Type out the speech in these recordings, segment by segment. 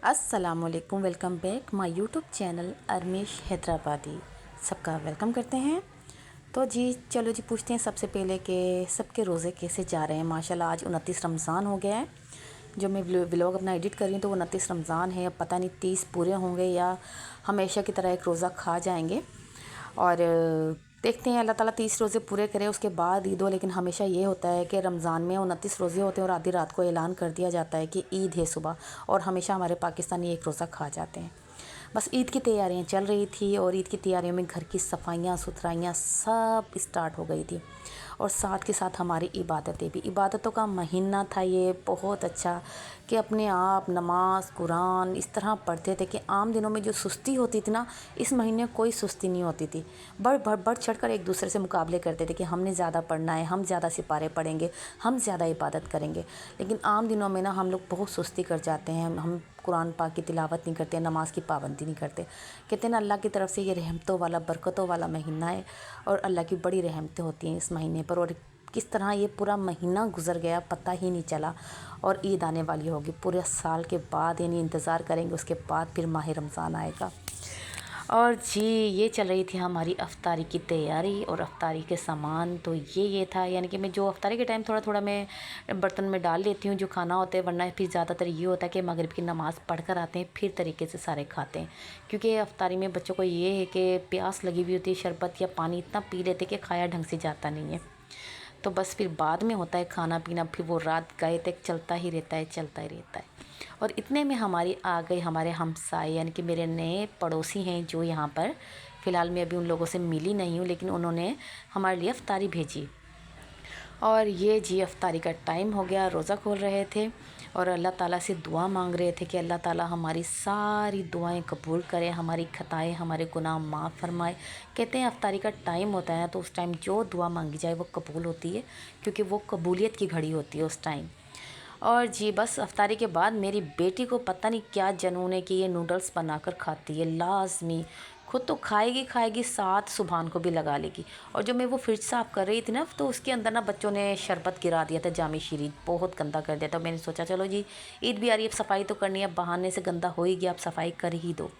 अस्सलामुअलैकुम, welcome back my YouTube channel Armish Hyderabadi. सबका welcome करते हैं। तो जी चलो जी पूछते हैं सबसे पहले कि सबके रोज़े कैसे जा रहे हैं। माशाल्लाह आज 29 रमज़ान हो गया है। जो मैं व्लॉग अपना एडिट कर रही हूँ तो वो 29 रमज़ान है। अब पता नहीं 30 पूरे होंगे या हमेशा की तरह एक रोज़ा खा जाएंगे। और देखते हैं अल्लाह ताला 30 रोज़े पूरे करे उसके बाद ईद हो। लेकिन हमेशा ये होता है कि रमज़ान में 29 रोज़े होते हैं और आधी रात को ऐलान कर दिया जाता है कि ईद है सुबह, और हमेशा हमारे पाकिस्तानी एक रोज़ा खा जाते हैं। बस ईद की तैयारियां चल रही थी और ईद की तैयारियों में घर की सफाइयां सुथराइयाँ सब स्टार्ट हो गई थी, और साथ के साथ हमारी इबादतें भी। इबादतों का महीना था ये बहुत अच्छा, कि अपने आप नमाज कुरान इस तरह पढ़ते थे कि आम दिनों में जो सुस्ती होती थी ना, इस महीने कोई सुस्ती नहीं होती थी। बढ़ चढ़ कर एक दूसरे से मुकाबले करते थे कि हमने ज़्यादा पढ़ना है, हम ज़्यादा सिपारे पढ़ेंगे, हम ज़्यादा इबादत करेंगे। लेकिन आम दिनों में ना हम लोग बहुत सुस्ती कर जाते हैं। हम कुरान पाक की तिलावत नहीं करते, नमाज की पाबंदी नहीं करते। कहते हैं ना अल्लाह की तरफ से ये रहमतों वाला बरकतों वाला महीना है, और अल्लाह की बड़ी रहमतें होती हैं इस महीने पर। और किस तरह ये पूरा महीना गुजर गया पता ही नहीं चला। और ईद आने वाली होगी पूरे साल के बाद, यानी इंतज़ार करेंगे उसके बाद फिर माह रमज़ान आएगा। और जी ये चल रही थी हमारी अफ्तारी की तैयारी और अफ्तारी के सामान। तो ये था, यानी कि मैं जो अफ्तारी के टाइम थोड़ा थोड़ा मैं बर्तन में डाल लेती हूँ जो खाना होता है, वरना फिर ज़्यादातर ये होता है कि मगरिब की नमाज़ पढ़ कर आते हैं फिर तरीके से सारे खाते हैं। क्योंकि अफ्तारी में बच्चों को ये है कि प्यास लगी हुई होती है, शरबत या पानी इतना पी लेते कि खाया ढंग से जाता नहीं है। तो बस फिर बाद में होता है खाना पीना, फिर वो रात गए तक चलता ही रहता है, चलता ही रहता है। और इतने में हमारी आ गई हमारे हमसाए, यानी कि मेरे नए पड़ोसी हैं जो यहाँ पर। फ़िलहाल मैं अभी उन लोगों से मिली नहीं हूँ, लेकिन उन्होंने हमारे लिए अफ्तारी भेजी। और ये जी अफ्तारी का टाइम हो गया, रोज़ा खोल रहे थे और अल्लाह ताला से दुआ मांग रहे थे कि अल्लाह ताला हमारी सारी दुआएं कबूल करे, हमारी खताएं हमारे गुनाह माफ़ फरमाए। कहते हैं अफ्तारी का टाइम होता है तो उस टाइम जो दुआ मांगी जाए वो कबूल होती है, क्योंकि वो कबूलियत की घड़ी होती है उस टाइम। और जी बस अफ्तारी के बाद मेरी बेटी को पता नहीं क्या जुनून है कि ये नूडल्स बनाकर खाती है लाजमी। खुद तो खाएगी खाएगी, साथ सुबहान को भी लगा लेगी। और जो मैं वो फ्रिज साफ़ कर रही थी ना, तो उसके अंदर ना बच्चों ने शरबत गिरा दिया था, जामी शीरी बहुत गंदा कर दिया था। मैंने सोचा चलो जी ईद भी आ रही है, अब सफाई तो करनी है, बहाने से गंदा हो ही गया, अब सफाई कर ही दो।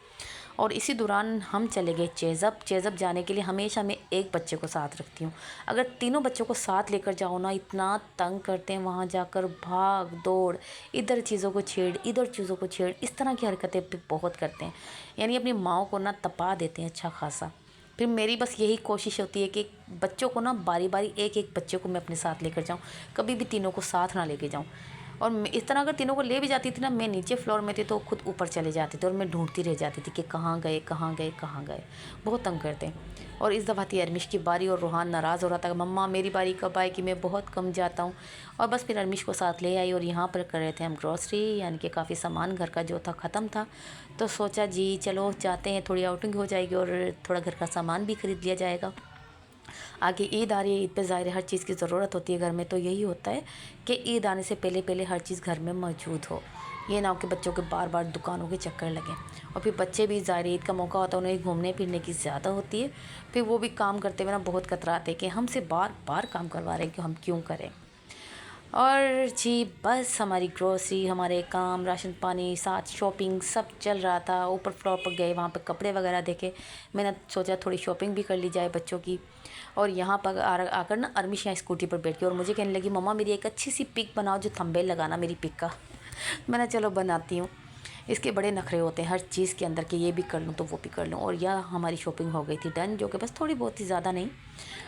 और इसी दौरान हम चले गए चेज़अप जाने के लिए हमेशा मैं एक बच्चे को साथ रखती हूँ। अगर तीनों बच्चों को साथ लेकर जाओ ना, इतना तंग करते हैं वहाँ जाकर, भाग दौड़, इधर चीज़ों को छेड़ इधर चीज़ों को छेड़, इस तरह की हरकतें भी बहुत करते हैं। यानी अपनी माओ को ना तपा देते हैं अच्छा खासा। फिर मेरी बस यही कोशिश होती है कि बच्चों को ना बारी बारी एक एक बच्चे को मैं अपने साथ लेकर जाऊँ, कभी भी तीनों को साथ ना लेके जाऊँ। और इस तरह अगर तीनों को ले भी जाती थी ना, मैं नीचे फ्लोर में थी तो खुद ऊपर चले जाते थे और मैं ढूंढती रह जाती थी कि कहाँ गए कहाँ गए कहाँ गए। बहुत तंग करते हैं। और इस दफ़ा थी अरमिश की बारी और रूहान नाराज़ हो रहा था, मम्मा मेरी बारी कब आएगी, मैं बहुत कम जाता हूँ। और बस फिर अरमिश को साथ ले आई और यहाँ पर कर रहे थे हम ग्रॉसरी, यानी कि काफ़ी सामान घर का जो था ख़त्म था। तो सोचा जी चलो जाते हैं, थोड़ी आउटिंग हो जाएगी और थोड़ा घर का सामान भी ख़रीद लिया जाएगा। आगे ईद आ रही है, ईद पे ज़ाहिर है हर चीज़ की ज़रूरत होती है घर में। तो यही होता है कि ईद आने से पहले पहले हर चीज़ घर में मौजूद हो। ये ना हो कि बच्चों के बार बार दुकानों के चक्कर लगें। और फिर बच्चे भी ज़ाहिर ईद का मौका होता है, उन्हें घूमने फिरने की ज़्यादा होती है। फिर वो भी काम करते हुए ना बहुत कतराते हैं कि हमसे बार बार काम करवा रहे हैं कि हम क्यों करें। और जी बस हमारी ग्रोसरी, हमारे काम, राशन पानी, साथ शॉपिंग सब चल रहा था। ऊपर फ्लोर पर गए, वहाँ पे कपड़े वगैरह देखे। मैंने सोचा थोड़ी शॉपिंग भी कर ली जाए बच्चों की। और यहाँ पर आकर ना अरमिश यहाँ स्कूटी पर बैठ गई और मुझे कहने लगी मम्मा मेरी एक अच्छी सी पिक बनाओ, जो थंबनेल लगाना मेरी पिक का। मैंने चलो बनाती हूँ। इसके बड़े नखरे होते हैं हर चीज़ के अंदर कि ये भी कर लूँ तो वो भी कर लूँ। और यह हमारी शॉपिंग हो गई थी डन, जो कि बस थोड़ी बहुत ही ज़्यादा नहीं।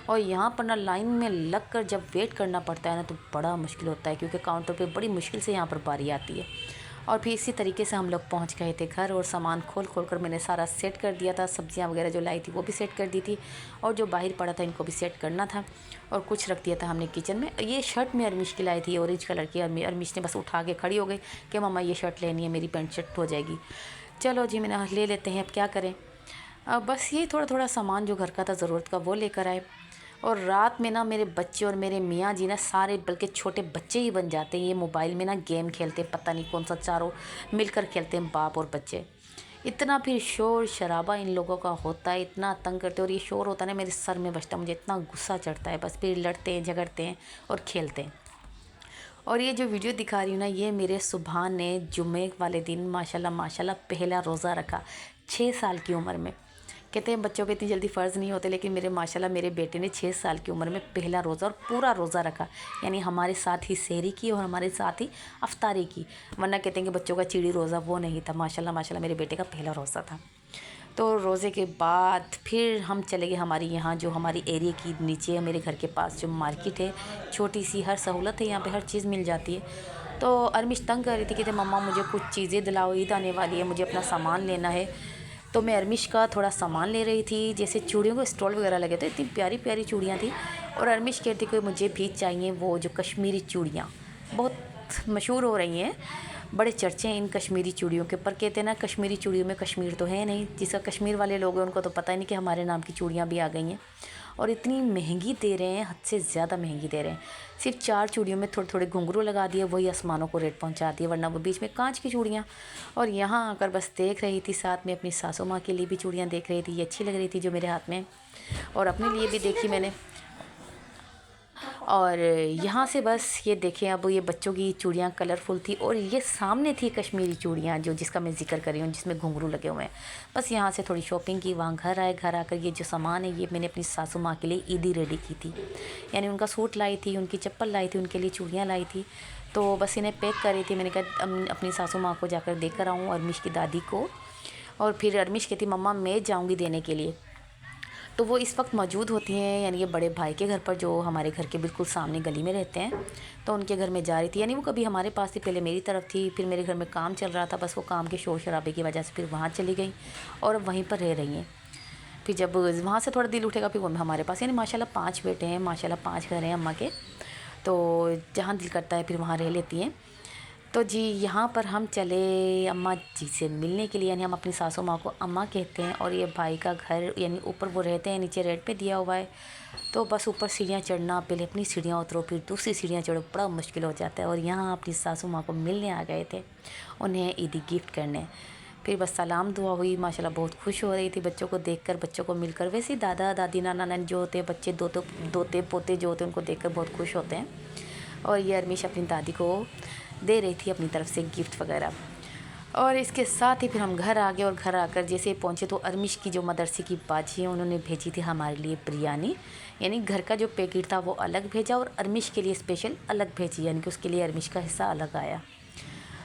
और यहाँ पर ना लाइन में लग कर जब वेट करना पड़ता है ना, तो बड़ा मुश्किल होता है, क्योंकि काउंटर पे बड़ी मुश्किल से यहाँ पर बारी आती है। और फिर इसी तरीके से हम लोग पहुँच गए थे घर, और सामान खोल खोल कर मैंने सारा सेट कर दिया था। सब्जियाँ वगैरह जो लाई थी वो भी सेट कर दी थी, और जो बाहर पड़ा था इनको भी सेट करना था। और कुछ रख दिया था हमने किचन में। ये शर्ट में अरमिश की लाई थी, ऑरेंज कलर की। अरमिश ने बस उठा के खड़ी हो गई कि मम्मा ये शर्ट लेनी है, मेरी पैंट शर्ट हो जाएगी। चलो जी मैंने ले लेते हैं, अब क्या करें। अब बस ये थोड़ा थोड़ा सामान जो घर का था ज़रूरत का वो लेकर आए। और रात में ना मेरे बच्चे और मेरे मियाँ जी ना सारे, बल्कि छोटे बच्चे ही बन जाते हैं, ये मोबाइल में ना गेम खेलते हैं, पता नहीं कौन सा, चारों मिलकर खेलते हैं बाप और बच्चे। इतना फिर शोर शराबा इन लोगों का होता है, इतना तंग करते हैं। और ये शोर होता है ना मेरे सर में बजता है, मुझे इतना गुस्सा चढ़ता है। बस फिर लड़ते हैं झगड़ते हैं और खेलते हैं। और ये जो वीडियो दिखा रही हूँ ना, ये मेरे सुभान ने जुम्मे वाले दिन माशाल्लाह माशाल्लाह पहला रोज़ा रखा 6 साल की उम्र में। कहते हैं बच्चों पे इतनी जल्दी फ़र्ज़ नहीं होते, लेकिन मेरे माशाल्लाह मेरे बेटे ने 6 साल की उम्र में पहला रोज़ा और पूरा रोज़ा रखा, यानी हमारे साथ ही सहरी की और हमारे साथ ही अफ्तारी की। वरना कहते हैं कि बच्चों का चिड़ी रोज़ा, वो नहीं था। माशाल्लाह माशाल्लाह मेरे बेटे का पहला रोज़ा था। तो रोज़े के बाद फिर हम चले गए हमारी यहाँ, जो हमारी एरिया की नीचे है, मेरे घर के पास जो मार्केट है, छोटी सी, हर सहूलत है यहाँ पे, हर चीज़ मिल जाती है। तो अरमिश तंग कर रही थी कि मम्मा मुझे कुछ चीज़ें दिलाओ, ईद आने वाली है, मुझे अपना सामान लेना है। तो मैं अरमिश का थोड़ा सामान ले रही थी, जैसे चूड़ियों के स्टॉल वगैरह लगे थे, इतनी प्यारी प्यारी चूड़ियाँ थी। और अरमिश कहती कि मुझे भी चाहिए वो जो कश्मीरी चूड़ियाँ बहुत मशहूर हो रही हैं, बड़े चर्चे हैं इन कश्मीरी चूड़ियों के। पर कहते हैं ना, कश्मीरी चूड़ियों में कश्मीर तो है नहीं। जिसका कश्मीर वाले लोग हैं उनको तो पता ही नहीं कि हमारे नाम की चूड़ियाँ भी आ गई हैं। और इतनी महंगी दे रहे हैं, हद से ज़्यादा महंगी दे रहे हैं। सिर्फ 4 चूड़ियों में थोड़े थोड़े घुंघरू लगा दिए, वही आसमानों को रेट पहुंचा दिए, वरना वो बीच में कांच की चूड़ियाँ। और यहाँ आकर बस देख रही थी, साथ में अपनी सासू माँ के लिए भी चूड़ियाँ देख रही थी। ये अच्छी लग रही थी जो मेरे हाथ में, और अपने लिए भी देखी मैंने। और यहाँ से बस ये देखें, अब ये बच्चों की चूड़ियाँ कलरफुल थी, और ये सामने थी कश्मीरी चूड़ियाँ जो जिसका मैं ज़िक्र कर रही हूँ, जिसमें घुंघरू लगे हुए हैं। बस यहाँ से थोड़ी शॉपिंग की, वहाँ घर आए। घर आकर ये जो सामान है, ये मैंने अपनी सासू माँ के लिए ईदी रेडी की थी, यानी उनका सूट लाई थी, उनकी चप्पल लाई थी, उनके लिए चूड़ियाँ लाई थी। तो बस इन्हें पैक कर रही थी। मैंने कहा अपनी सासू माँ को जाकर देकर आऊँ, अरमिश की दादी को। और फिर अरमिश कहती मम्मा मैं जाऊँगी देने के लिए। तो वो इस वक्त मौजूद होती हैं, यानी ये बड़े भाई के घर पर, जो हमारे घर के बिल्कुल सामने गली में रहते हैं। तो उनके घर में जा रही थी, यानी वो कभी हमारे पास थी, पहले मेरी तरफ थी, फिर मेरे घर में काम चल रहा था, बस वो काम के शोर शराबे की वजह से फिर वहाँ चली गई और अब वहीं पर रह रही हैं। फिर जब वहाँ से थोड़ा दिल उठेगा फिर वो हमारे पास, यानी माशाल्लाह 5 बेटे हैं, माशाल्लाह 5 घर हैं अम्मा के। तो जहाँ दिल करता है फिर वहाँ रह लेती हैं। तो जी यहाँ पर हम चले अम्मा जी से मिलने के लिए, यानी हम अपनी सासू माँ को अम्मा कहते हैं। और ये भाई का घर, यानी ऊपर वो रहते हैं, नीचे रेंट पे दिया हुआ है। तो बस ऊपर सीढ़ियाँ चढ़ना, पहले अपनी सीढ़ियाँ उतरो, फिर दूसरी सीढ़ियाँ चढ़ो, बड़ा मुश्किल हो जाता है। और यहाँ अपनी सासू माँ को मिलने आ गए थे, उन्हें ईदी गिफ्ट करने। फिर बस सलाम दुआ हुई, माशाल्लाह बहुत खुश हो रही थी बच्चों को देखकर, बच्चों को मिलकर। वैसे ही दादा दादी नाना नानी जो होते हैं, बच्चे दोते पोते जो होते हैं, उनको देखकर बहुत खुश होते हैं। और ये अरमिश अपनी दादी को दे रही थी अपनी तरफ से गिफ्ट वगैरह। और इसके साथ ही फिर हम घर आ गए, और घर आकर जैसे पहुँचे तो अरमिश की जो मदरसे की बाजी है, उन्होंने भेजी थी हमारे लिए बिरयानी, यानी घर का जो पैकेट था वो अलग भेजा, और अरमिश के लिए स्पेशल अलग भेजी, यानी कि उसके लिए अरमिश का हिस्सा अलग आया।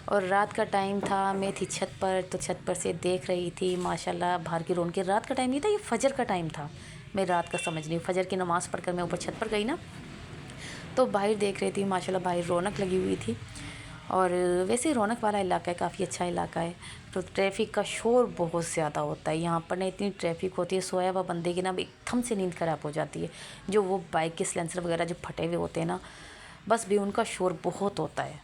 और रात का टाइम था, मैं थी छत पर, तो छत पर से देख रही थी माशाल्लाह बाहर की रौनक। रात का टाइम नहीं था, ये फजर का टाइम था, मैं रात का समझ रही हूँ। फजर की नमाज़ पढ़कर मैं ऊपर छत पर गई ना, तो बाहर देख रही थी, माशाल्लाह बाहर रौनक लगी हुई थी। और वैसे रौनक वाला इलाका है, काफ़ी अच्छा इलाका है। तो ट्रैफिक का शोर बहुत ज़्यादा होता है यहाँ पर ना, इतनी ट्रैफिक होती है, सोया हुआ बंदे की ना एकदम से नींद ख़राब हो जाती है। जो वो बाइक के सिलेंसर वगैरह जो फटे हुए होते हैं ना, बस भी उनका शोर बहुत होता है।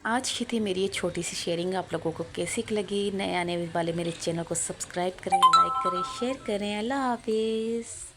आज की थी मेरी ये छोटी सी शेयरिंग, आप लोगों को कैसी लगी? नए आने वाले मेरे चैनल को सब्सक्राइब करें, लाइक करें, शेयर करें। अल्लाह हाफिज़।